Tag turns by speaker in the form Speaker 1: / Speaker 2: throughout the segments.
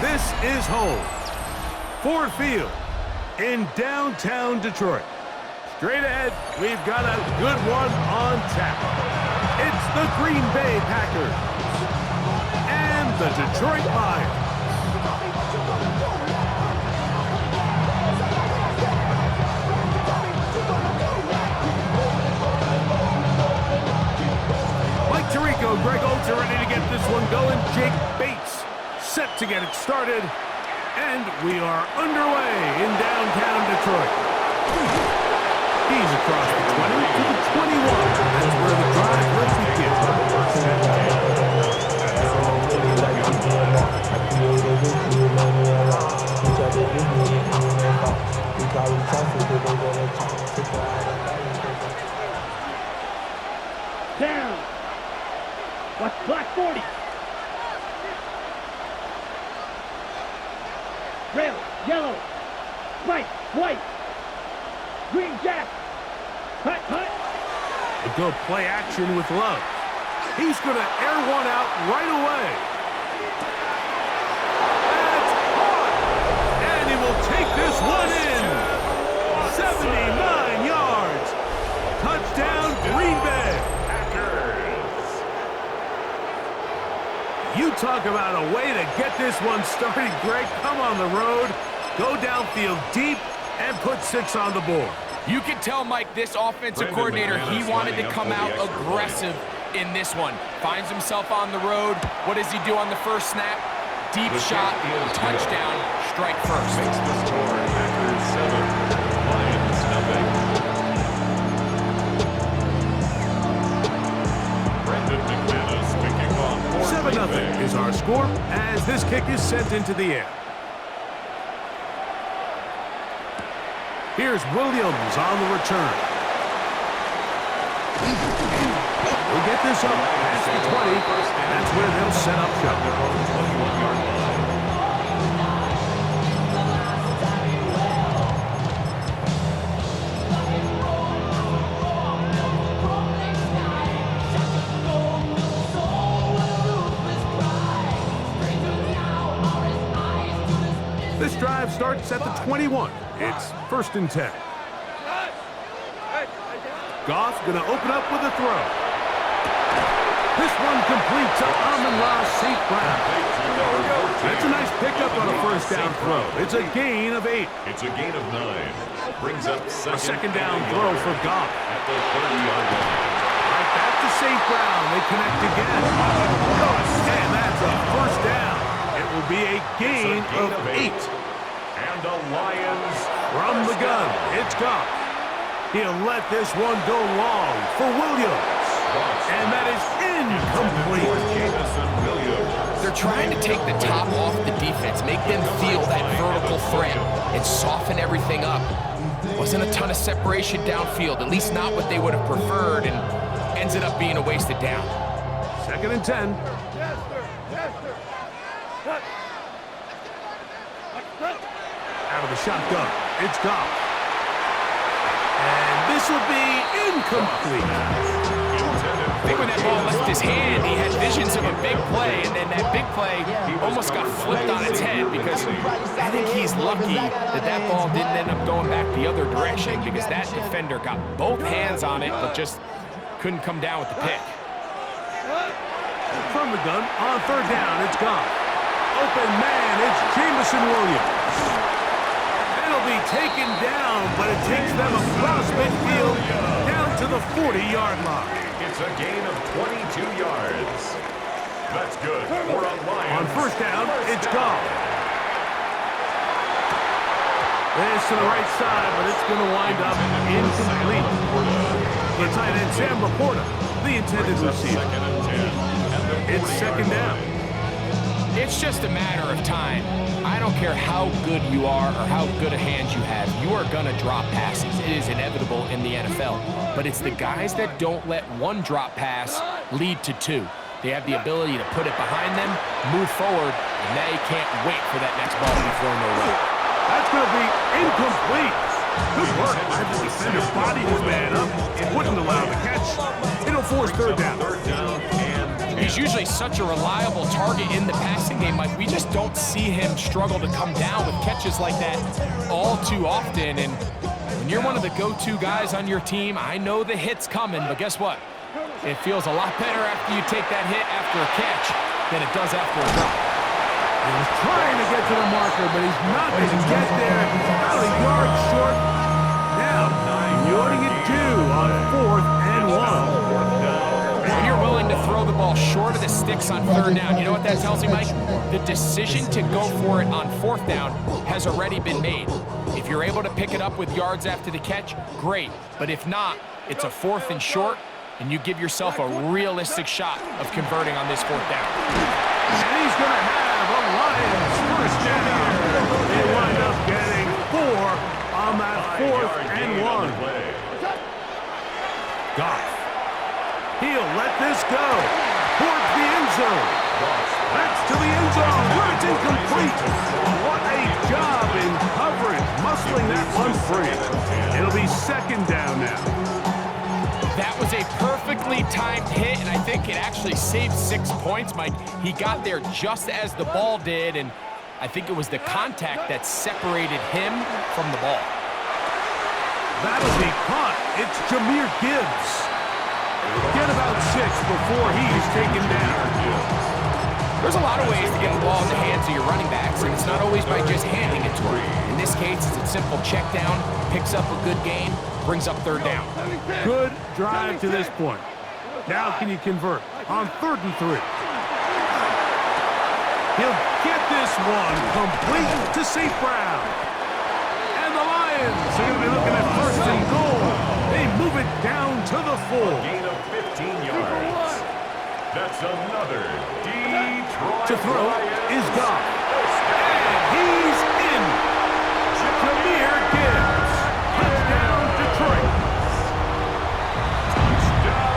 Speaker 1: This is home. Ford Field in downtown Detroit. Straight ahead, we've got a good one on tap. It's the Green Bay Packers and the Detroit Lions. Mike Tirico, Greg Olds are ready to get this one going. Jake Bates set to get it started. And we are underway in downtown Detroit. He's across the 20 to the 21. That's where the drive will begin.
Speaker 2: Down. Watch black 40. Red, yellow, white, white, green jack. Hut, hut.
Speaker 1: A good play action with Love. He's going to air one out right away. That's hot. And he will take this one in. 79 yards. Touchdown, Green Bay. You talk about a way to get this one started, Greg. Come on the road, go downfield deep, and put 6 on the board.
Speaker 3: You can tell, Mike, this offensive coordinator, he wanted to come out aggressive in this one. Finds himself on the road. What does he do on the first snap? Deep shot, touchdown, strike first.
Speaker 4: Makes the score Packers 7, Lions nothing. Brendan McManus kicking off for
Speaker 1: 7-0 is our score as this kick is sent into the air. Here's Williams on the return. We'll get this up past the 20, and that's where they'll set up shop.
Speaker 4: 21-yard line.
Speaker 1: This drive starts at the 21. It's 1st and 10. Goff going to open up with a throw. This one complete to Amon-Ra St. Brown. That's a nice pickup on a first down throw. It's a gain of 8.
Speaker 4: It's a gain of 9. Brings up
Speaker 1: A second down throw for Goff.
Speaker 4: At the 30-yard line.
Speaker 1: Right back to St. Brown. They connect again. And that's a first down. It will be a gain of 8.
Speaker 4: And the Lions
Speaker 1: From the gun, it's Goff. He'll let this one go long for Williams. And that is incomplete.
Speaker 3: They're trying to take the top off the defense, make them feel that vertical threat, and soften everything up. Wasn't a ton of separation downfield, at least not what they would have preferred, and ends up being a wasted down.
Speaker 1: 2nd and 10. Out of the shotgun, it's Goff. And this will be incomplete.
Speaker 3: I think when that ball left his hand, he had visions of a big play, and then that big play almost got flipped on its head because I think he's lucky that that ball didn't end up going back the other direction because that defender got both hands on it but just couldn't come down with the pick.
Speaker 1: From the gun, on 3rd down, it's Goff. Open man, it's Jameson Williams. It'll be taken down, but it takes them across midfield down to the 40-yard line.
Speaker 4: It's a gain of 22 yards. That's good for a Lions.
Speaker 1: On 1st down, it's Goff. This to the right side, but it's going to wind up incomplete. The tight end, Sam Laporta, the intended receiver. It's 2nd down.
Speaker 3: It's just a matter of time. I don't care how good you are or how good a hand you have, you are going to drop passes. It is inevitable in the NFL. But it's the guys that don't let one drop pass lead to 2. They have the ability to put it behind them, move forward, and they can't wait for that next ball to be thrown their way.
Speaker 1: That's going to be incomplete. Good work by the defender. Bodied his man up. It wouldn't allow the catch. It'll force 3rd down.
Speaker 4: 3rd down and
Speaker 3: He's usually such a reliable target in the passing game. Like, we just don't see him struggle to come down with catches like that all too often. And when you're one of the go-to guys on your team, I know the hit's coming, but guess what? It feels a lot better after you take that hit after a catch than it does after a drop.
Speaker 1: He was trying to get to the marker, but he's not going to get there. About a yard short. Now, what do you do on 4th and 1?
Speaker 3: When you're willing to throw the ball short of the sticks on 3rd down, you know what that tells me, Mike? The decision to go for it on 4th down has already been made. If you're able to pick it up with yards after the catch, great. But if not, it's a 4th and short, and you give yourself a realistic shot of converting on this 4th down.
Speaker 1: And he's going to have a Lions first down. They wind up getting 4 on that 4th and 1. Goff. He'll let this go towards the end zone. That's to the end zone where it's incomplete. What a job in coverage, muscling that one free. It'll be 2nd down now.
Speaker 3: That was a perfectly timed hit, and I think it actually saved 6 points, Mike. He got there just as the ball did, and I think it was the contact that separated him from the ball.
Speaker 1: That'll be caught. It's Jahmyr Gibbs. Get about 6 before he's taken down.
Speaker 3: There's a lot of ways to get the ball in the hands of your running backs, and it's not always by just handing it to him. In this case, it's a simple check down, picks up a good gain, brings up 3rd down.
Speaker 1: Good drive to this point. Now can you convert on 3rd and 3? He'll get this one complete to St. Brown. And the Lions are going to be looking at 1st and goal. They move it down to the 4.
Speaker 4: Gain of 15 yards. That's another Detroit.
Speaker 1: To throw is Goff. And he's in. Jahmyr Gibbs. Touchdown, Detroit.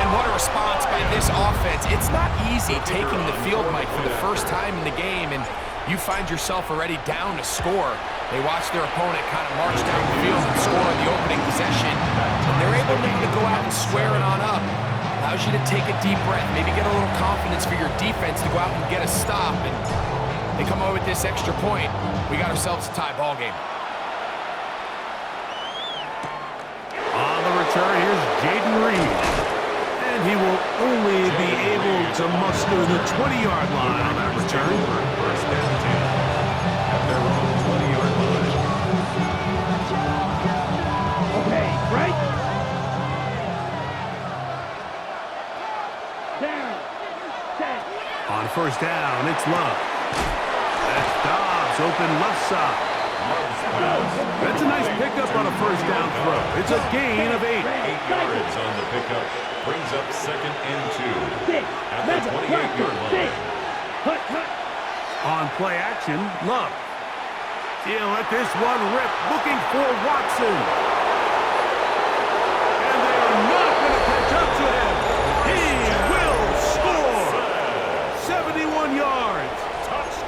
Speaker 3: And what a response by this offense. It's not easy taking the field, Mike, for the first time in the game, and you find yourself already down to score. They watch their opponent kind of march down the field and score on the opening possession, and they're able to go out and square it on up. Allows you to take a deep breath, maybe get a little confidence for your defense to go out and get a stop, and they come away with this extra point. We got ourselves a tie ball game.
Speaker 1: On the return, here's Jaden Reed. And he will only be able to muster the 20-yard line on that return.
Speaker 4: First down 10 at their own 20-yard line.
Speaker 2: Okay, right? Down. Set.
Speaker 1: On 1st down, it's Love. That's Dobbs, open left side. That's a nice pickup on a 1st down throw. It's a gain of 8.
Speaker 4: 8 yards on the pickup. Brings up 2nd and 2
Speaker 2: Six.
Speaker 4: at the 28-yard
Speaker 2: Six.
Speaker 4: line.
Speaker 2: Hut, hut.
Speaker 1: On play action, Love. He'll let this one rip, looking for Watson. And they're not going to catch up to him. He will score. 71 yards.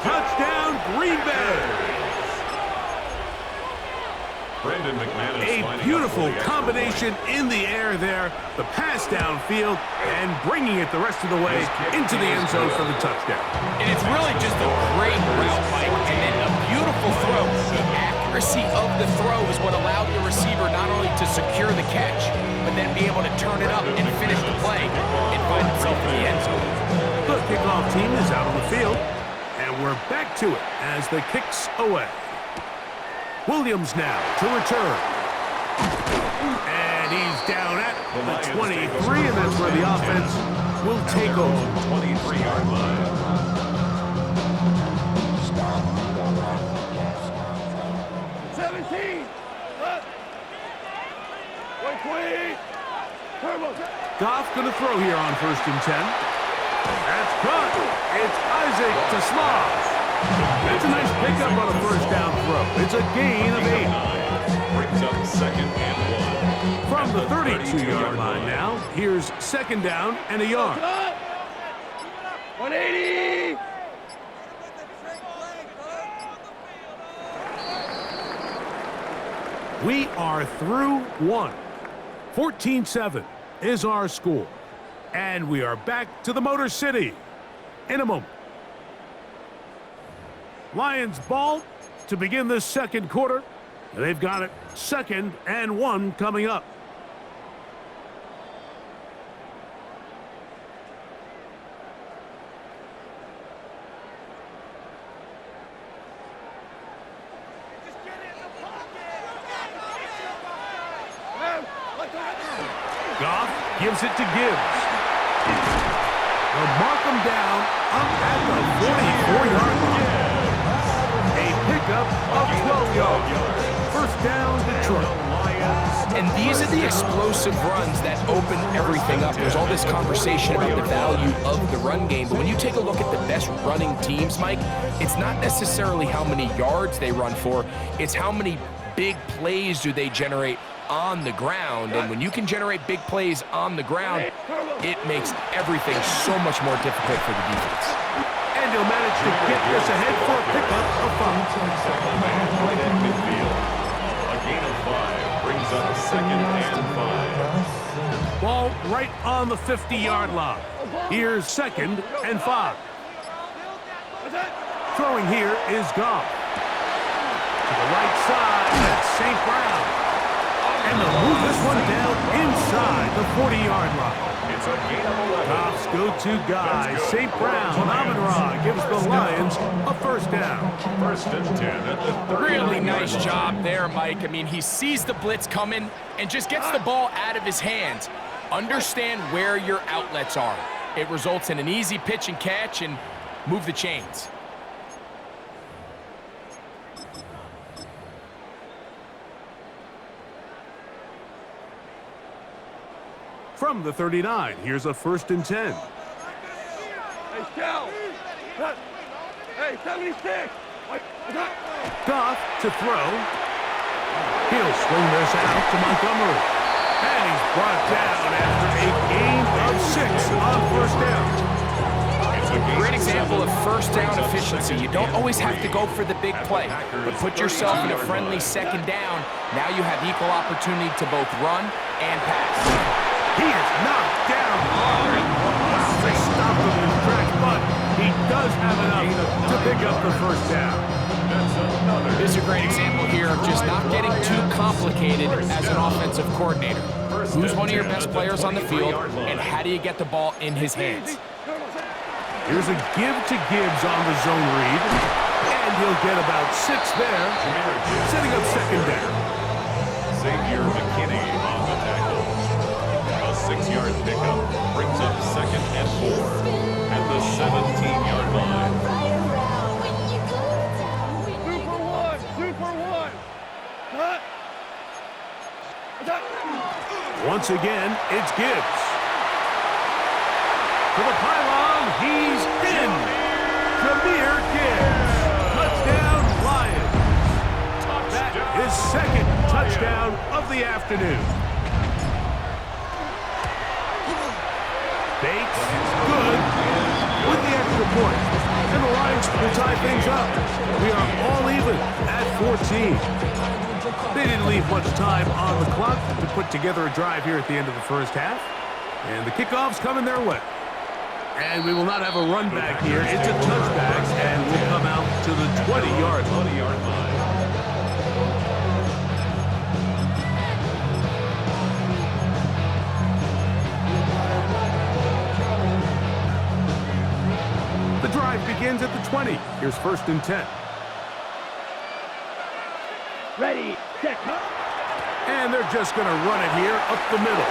Speaker 1: Touchdown, Green Bay.
Speaker 4: Brendan McManus
Speaker 1: A
Speaker 4: lining up
Speaker 1: beautiful
Speaker 4: for the extra
Speaker 1: combination
Speaker 4: point.
Speaker 1: in the air there. The pass downfield and bringing it the rest of the way into the end zone for the touchdown.
Speaker 3: And it's really just a great route, Mike, and then a beautiful throw. The accuracy of the throw is what allowed the receiver not only to secure the catch, but then be able to turn it up and finish the play and find himself in the end zone.
Speaker 1: The kickoff team is out on the field, and we're back to it as the kick's away. Williams now to return. And he's down at the 23, and that's where the offense will take over.
Speaker 4: 23-yard line.
Speaker 1: Goff going to throw here on 1st and 10. That's caught. It's Isaac to Slav. That's a nice pickup on a 1st down throw. It's a gain of 8.
Speaker 4: Brings up 2nd and 1.
Speaker 1: From the 32-yard line now, here's 2nd down and a yard.
Speaker 2: 180.
Speaker 1: We are through 1. 14-7 is our score. And we are back to the Motor City in a moment. Lions ball to begin this second quarter. They've got it 2nd and 1 coming up. Goff gives it to Gibbs. They'll mark him down up at the 44-yard line. A pickup of 12 yards. First down, Detroit.
Speaker 3: And these are the explosive runs that open everything up. There's all this conversation about the value of the run game, but when you take a look at the best running teams, Mike, it's not necessarily how many yards they run for, it's how many big plays do they generate on the ground. And when you can generate big plays on the ground, it makes everything so much more difficult for the defense.
Speaker 1: And he'll manage to get this ahead for a pickup of 5.
Speaker 4: Right at midfield. A gain of 5 brings up 2nd and 5.
Speaker 1: Ball right on the 50-yard line. Here's 2nd and 5. Throwing here is Goff. To the right side, that's St. Brown. And they'll move this one down inside the 40-yard line.
Speaker 4: It's a gain of 11.
Speaker 1: Goff's go-to guy, St. Brown. Amon-Ra gives the Lions a first down.
Speaker 4: 1st and 10 at the 39.
Speaker 3: Really nice job there, Mike. I mean, he sees the blitz coming and just gets the ball out of his hands. Understand where your outlets are. It results in an easy pitch and catch and move the chains.
Speaker 1: From the 39, here's a 1st and 10.
Speaker 2: Hey, Shell. Hey, 76.
Speaker 1: Goff to throw. He'll swing this out to Montgomery. And he's brought down after a gain of 6 on 1st down.
Speaker 3: Great example of first down efficiency. You don't always have to go for the big play, but put yourself in a friendly 2nd down. Now you have equal opportunity to both run and pass.
Speaker 1: He is knocked down hard. Wow, they stopped him in his tracks, but he does have enough to pick up the first down.
Speaker 3: This is a great example here of just not getting too complicated as an offensive coordinator. Who's one of your best players on the field, and how do you get the ball in his hands?
Speaker 1: Here's a give to Gibbs on the zone read, and he'll get about 6 there, setting up 2nd down.
Speaker 4: Xavier McKinney on the tackle. A 6-yard pickup brings up 2nd and 4 at the 17-yard line.
Speaker 2: Super one. Cut.
Speaker 1: Once again, it's Gibbs. To the pylon, he's in. Jahmyr Gibbs. Touchdown, Lions. That is 2nd touchdown of the afternoon. Bates, good, with the extra point. And the Lions will tie things up. We are all even at 14. They didn't leave much time on the clock to put together a drive here at the end of the first half. And the kickoff's coming their way. And we will not have a run back here. It's a touchback, and we'll come out to the 20-yard line. The drive begins at the 20. Here's 1st and 10.
Speaker 2: Ready, set,
Speaker 1: And they're just going to run it here up the middle.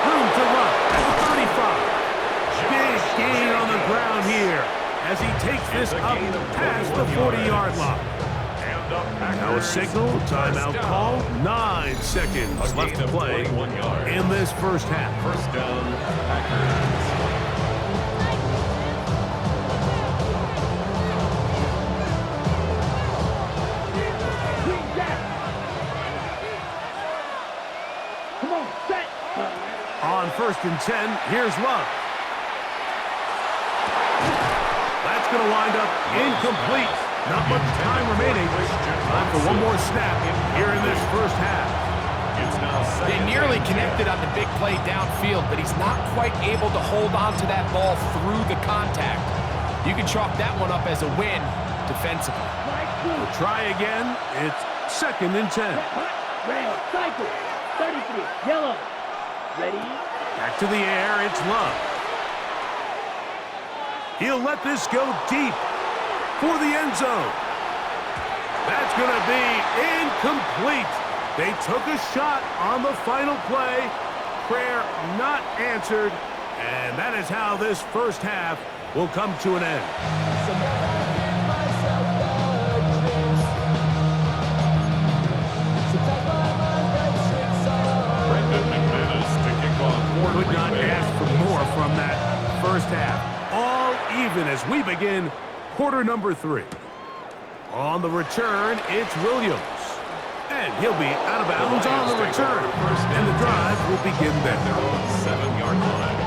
Speaker 1: Room to run at the 35. Big gain on the ground here as he takes this up past the 40-yard line. Now a signal, timeout call, 9 seconds left to play in this first half.
Speaker 4: First down, Packers.
Speaker 2: come on, set.
Speaker 1: On 1st and 10, here's Love. That's going to wind up incomplete. Not much time remaining. Time for one more snap here in this first half.
Speaker 4: It's now
Speaker 3: They
Speaker 4: second
Speaker 3: nearly
Speaker 4: and 10.
Speaker 3: connected on the big play downfield, but he's not quite able to hold on to that ball through the contact. You can chalk that one up as a win defensively.
Speaker 1: Try again. It's 2nd and 10.
Speaker 2: Red, cycle. 33, yellow. Ready?
Speaker 1: Back to the air. It's Love. He'll let this go deep for the end zone. That's going to be incomplete. They took a shot on the final play. Prayer not answered. And that is how this first half will come to an end. Could not ask for more from that first half. All even as we begin quarter number 3. On the return, it's Williams. And he'll be out of bounds on the return. And the drive will begin then.
Speaker 4: Their own 7-yard line.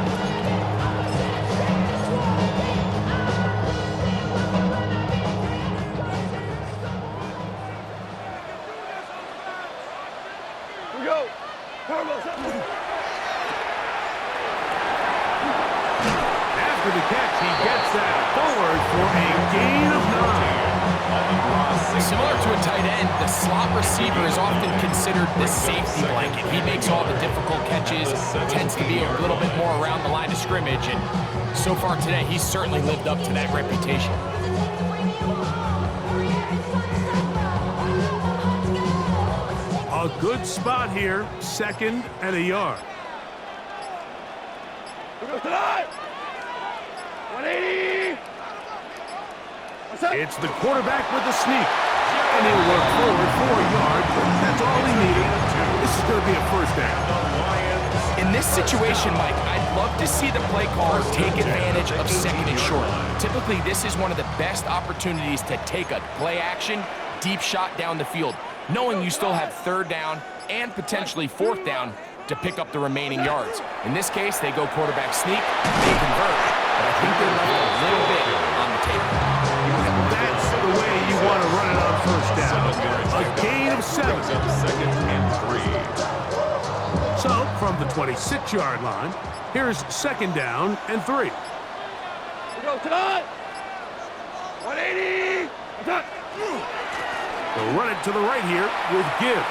Speaker 2: We go. Carlos.
Speaker 1: After the catch, he gets that forward for a gain of 9.
Speaker 3: Similar to a tight end, the slot receiver is often considered the safety blanket. He makes all the difficult catches, tends to be a little bit more around the line of scrimmage, and so far today, he's certainly lived up to that reputation.
Speaker 1: A good spot here, 2nd and a yard.
Speaker 2: We go tonight. 180. What's up?
Speaker 1: It's the quarterback with the sneak. And he'll work forward for a yard, but that's all he needed. This is going to be a first down.
Speaker 3: In this situation, Mike, I'd love to see the play caller take advantage of 2nd and short. Typically, this is one of the best opportunities to take a play action, deep shot down the field, knowing you still have 3rd down and potentially 4th down to pick up the remaining yards. In this case, they go quarterback sneak, they convert, but I think they're left a little bit on the table.
Speaker 1: That's the way you want to run it on first down. A gain of 7.
Speaker 4: 2nd and 3.
Speaker 1: So, from the 26-yard line, here's 2nd down and 3.
Speaker 2: We go tonight. 180. What's up?
Speaker 1: They'll run it to the right here with Gibbs.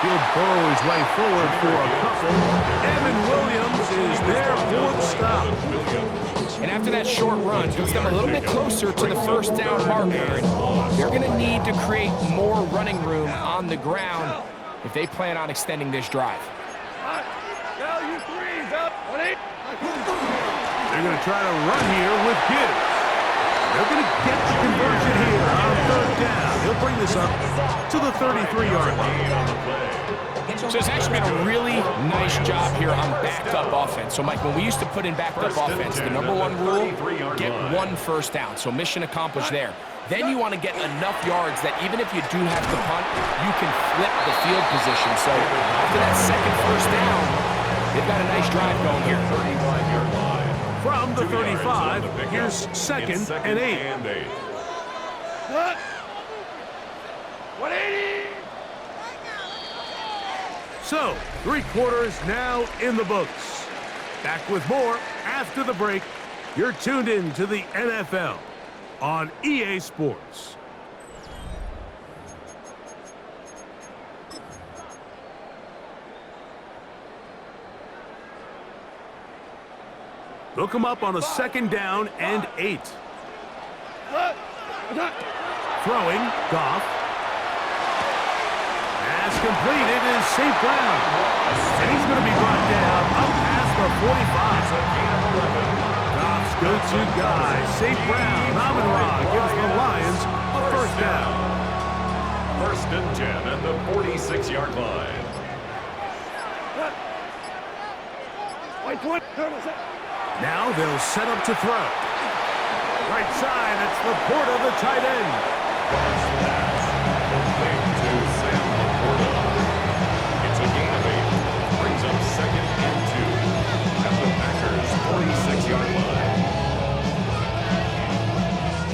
Speaker 1: He'll burrow his way forward for a couple. Evan Williams is there for the stop.
Speaker 3: And after that short run, puts them a little bit closer to the 1st down marker. And they're going to need to create more running room on the ground if they plan on extending this drive.
Speaker 2: Now you 3's up. 180.
Speaker 1: They're going to try to run here with Gibbs. They're going to get the conversion here on 3rd down. He'll bring this up to the 33-yard line.
Speaker 3: So it's actually been a really nice job here on backed up offense. So, Mike, when we used to put in backed up offense, the number 1 rule, get 1 first down. So mission accomplished there. Then you want to get enough yards that even if you do have to punt, you can flip the field position. So after that 2nd first down, they've got a nice drive going here.
Speaker 4: 35-yard line.
Speaker 1: From the 35, here's 2nd and 8.
Speaker 2: Cut. 180.
Speaker 1: So, 3 quarters now in the books. Back with more after the break. You're tuned in to the NFL on EA Sports. Look him up on a 2nd down and 8. Throwing, Goff. Pass completed is St. Brown. And he's going to be brought down up past the 45. Goff's go-to guy, St. Brown. Amon-Ra gives the Lions a first down.
Speaker 4: 1st and 10 at the 46-yard line.
Speaker 1: Now they'll set up to throw. Right side, it's Laporta, the tight end.
Speaker 4: Complete to Sam Laporta. It's a gain of 8. Brings up 2nd and 2 at the Packers' 46-yard line.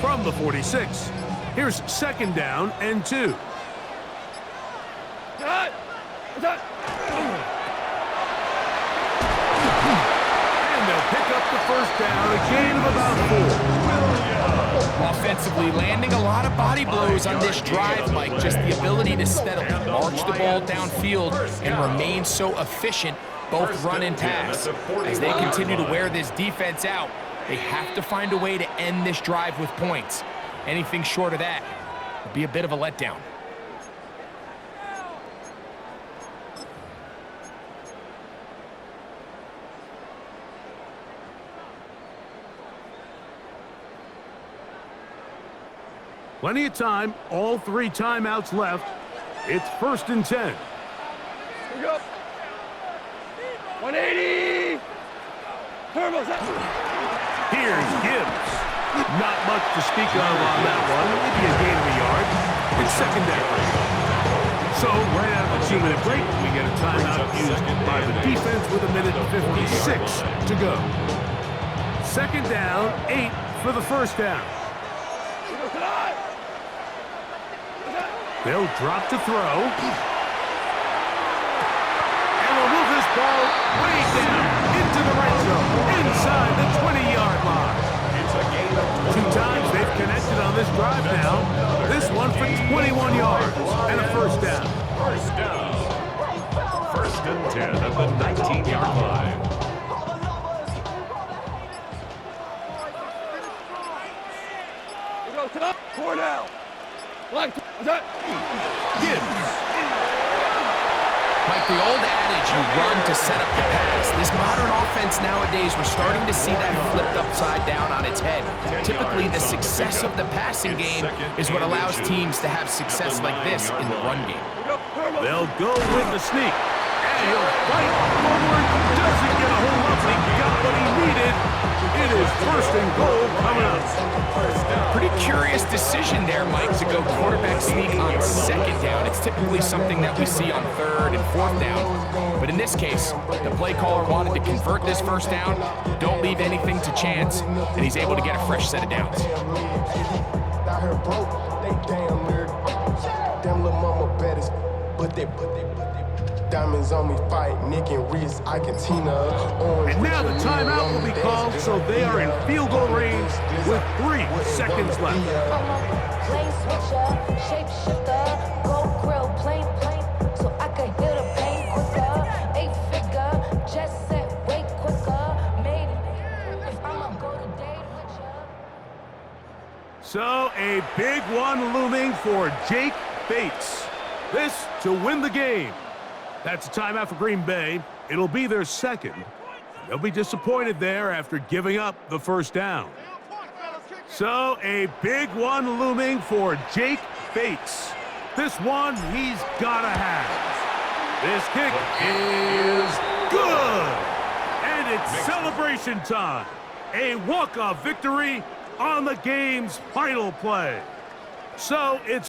Speaker 1: From the 46, here's 2nd down and 2.
Speaker 2: Cut. Attack.
Speaker 1: And they'll pick up the first down, a gain of about 4.
Speaker 3: Offensively, landing a lot of body blows on this drive, Mike. Just the ability to steadily march the ball downfield and remain so efficient, both run and pass. As they continue to wear this defense out, they have to find a way to end this drive with points. Anything short of that would be a bit of a letdown.
Speaker 1: Plenty of time, all 3 timeouts left. It's 1st and 10.
Speaker 2: Here we go. 180. Turbos.
Speaker 1: Here's Gibbs. Not much to speak of on that one. Maybe a gain of a yard. It's 2nd down. So, right out of the 2-minute break, we get a timeout used by the defense with 1:56 to go. 2nd down, 8 for the first down.
Speaker 2: Here we go tonight.
Speaker 1: They'll drop to throw. And they'll move this ball way down into the red zone, inside the 20-yard line.
Speaker 4: It's a gain of
Speaker 1: 2 times they've connected on this drive now. This one for 21 yards and a first down.
Speaker 4: first down. 1st and 10 at the 19-yard line.
Speaker 2: Here we go tonight. 4 now. Black. Attack.
Speaker 1: Gibbs.
Speaker 3: Like the old adage, you run to set up the pass. This modern offense nowadays, we're starting to see that flipped upside down on its head. Typically, the success of the passing game is what allows teams to have success like this in the run game.
Speaker 1: They'll go with the sneak. And he'll fight forward. Doesn't get a whole lot, but he got what he needed. It is 1st and goal coming up.
Speaker 3: Pretty curious decision there, Mike, to go quarterback sneak on 2nd down. It's typically something that we see on 3rd and 4th down. But in this case, the play caller wanted to convert this 1st down, don't leave anything to chance, and he's able to get a fresh set of downs.
Speaker 5: Diamonds on me fight, Nick and Reese, I can Tina.
Speaker 1: And now the timeout will be called, so they are in field goal range with 3 seconds left.
Speaker 6: Lane switcher, shapeshifter, go grill, plain, so I can hear the pain quicker. 8-figure, just set way quicker. Made it. If I'ma go today with ya.
Speaker 1: So a big one looming for Jake Bates. This to win the game. That's a timeout for Green Bay. It'll be their 2nd. They'll be disappointed there after giving up the 1st down. So a big one looming for Jake Bates. This one he's gotta have. This kick is good. And it's celebration time. A walk-off victory on the game's final play. So it's